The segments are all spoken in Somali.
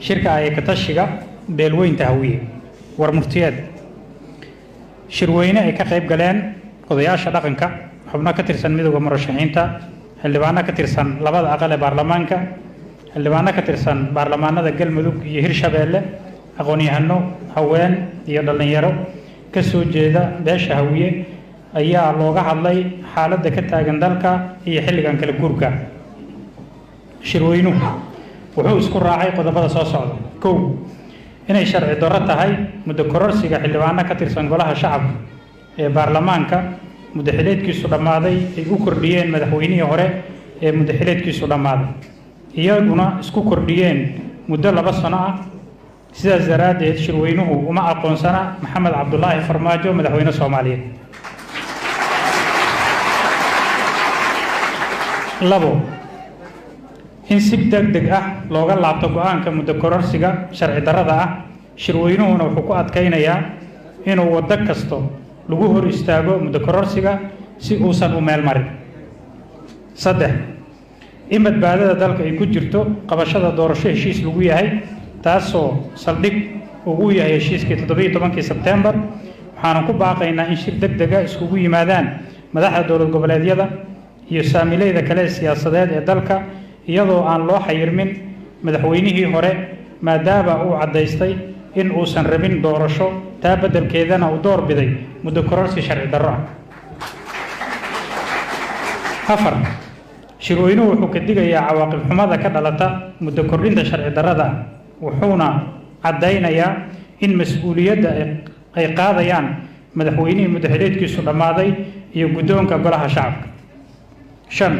shirka ay ka tashiga beelweynta hawiye war murtiyeed shirweyne ay ka qayb galeen odayaasha dhaqanka xubno ka tirsan midowga murashaxiinta xildhibaano ka tirsan labada aqal ee baarlamaanka xildhibaano ka tirsan baarlamaanada galmudug iyo hirshabeelle aqoon-yahano haween iyo dhalinyaro ka soo jeeda beesha hawiye ayaa looga hadlay xaaladda ka taagan dalka iyo xilligan kala guurka shirweynuhu wuxuu isku raacay qodobada soo socda kow inay sharci darro tahay muddo kororsiga xildhibaano ka tirsan golaha shacabka ee baarlamaanka muddo xileedkiisu dhammaaday ay u kordhiyeen madaxweynihii hore ee muddo xileedkiisu dhammaaday iyaguna isku kordhiyeen muddo 2 sano ah sidaas daraaddeed shirweynuhu uma aqoonsana maxamed cabdulaahi farmaajo madaxweyne Soomaaliyeed labo in si degdeg ah looga laabto go'aanka muddo kororsiga sharci darrada ah shirweynuhuna wuxuu ku adkaynayaa inuu wado kasto lagu hor istaago muddo kororsiga si uusan u meel marin saddex in badbaadada dalka ay ku jirto qabashada doorasho heshiis lagu yahay taasoo saldhig ugu yahay heshiiskii 17 Sebtembar waxaan ku baaqaynaa in shir degdeg ah iskugu yimaadaan madaxda dowlad goboleedyada iyo saamilayda kale siyaasadeed ee dalka iyadoo aan loo xayirmin madaxweynihii hore maadaama uu cadaystay in uusan rabin doorasho taa beddelkeedana uu door biday muddo kororsi sharci darro ah afar shirweynuhu wuxuu ka digayaa cawaaqib xumada ka dhalata muddo kordhinta sharci darrada wuxuuna cadaynayaa in mas'uuliyadda ay qaadayaan madaxweynihii muddo xileedkiisu dhammaaday iyo guddoonka golaha shacabka shan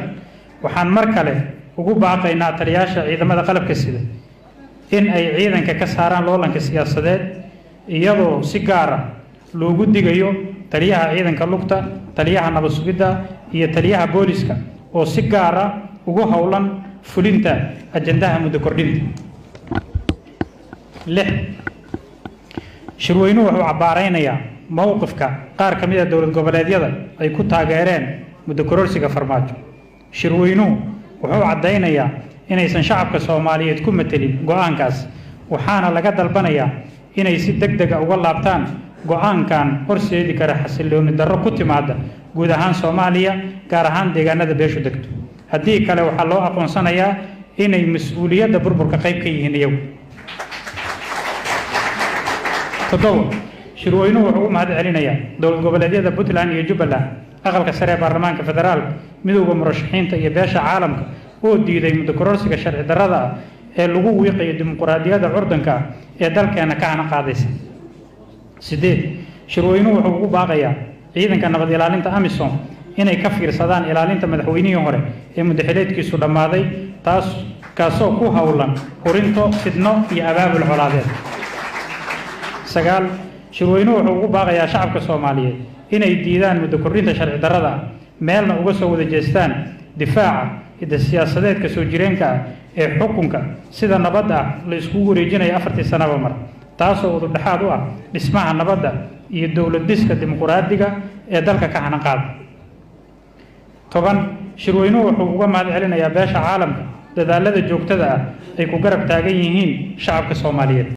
waxaan mar kale ugu baaqaynaa taliyaasha ciidamada qalabka sida in ay ciidanka ka saaraan loolanka siyaasadeed iyadoo si gaar ah loogu digayo taliyaha ciidanka lugta taliyaha nabad sugidda iyo taliyaha booliska oo si gaar ah ugu howlan fulinta ajandaha muddo kordhinta lix shirweynuhu wuxuu cabaaraynayaa mowqifka qaar ka mid ah dowlad goboleedyada ay ku taageereen muddo kororsiga farmaajo shirweynuhu wuxuu cadaynayaa inaysan shacabka Soomaaliyeed ku metelin go'aankaas waxaana laga dalbanayaa inay si degdeg ah uga laabtaan go'aankan horseedi kara xasilooni darro ku timaada guud ahaan Soomaaliya gaar ahaan deegaanada beeshu degto haddii kale waxaa loo aqoonsanayaa inay mas'uuliyadda burburka qayb ka yihiin iyagu toddoba shirweynuhu wuxuu u mahadcelinayaa dowlad goboleedyada Puntland iyo Jubbaland aqalka sare ee baarlamaanka federaalka midowga murashaxiinta iyo beesha caalamka oo diiday muddo kororsiga sharci darrada ah ee lagu wiiqayo dimuqraadiyadda curdanka ee dalkeena ka hana qaadaysa sideed shirweynuhu wuxuu ugu baaqayaa ciidanka nabad ilaalinta AMISOM inay ka fiirsadaan ilaalinta madaxweynihii hore ee muddo xileedkiisu dhammaaday taas kaasoo ku howlan hurinto fidno iyo abaabul colaadeed sagaal shirweynuhu wuxuu ugu baaqayaa shacabka Soomaaliyeed inay diidaan muddo kordhinta sharci darrada meelna uga soo wada jeestaan difaaca siyaasadeedka soo jireenka ee xukunka sida nabadda la isku wareejinayo 4 sanaba mar taasoo wada dhaxaad u ah dhismaha nabadda iyo dowlad dhiska dimuqraadiga ee dalka ka hana qaad toban shirweynuhu wuxuu uga mahadcelinayaa beesha caalamka dadaalada joogtada ah ay ku garab taagan yihiin shacabka Soomaaliyeed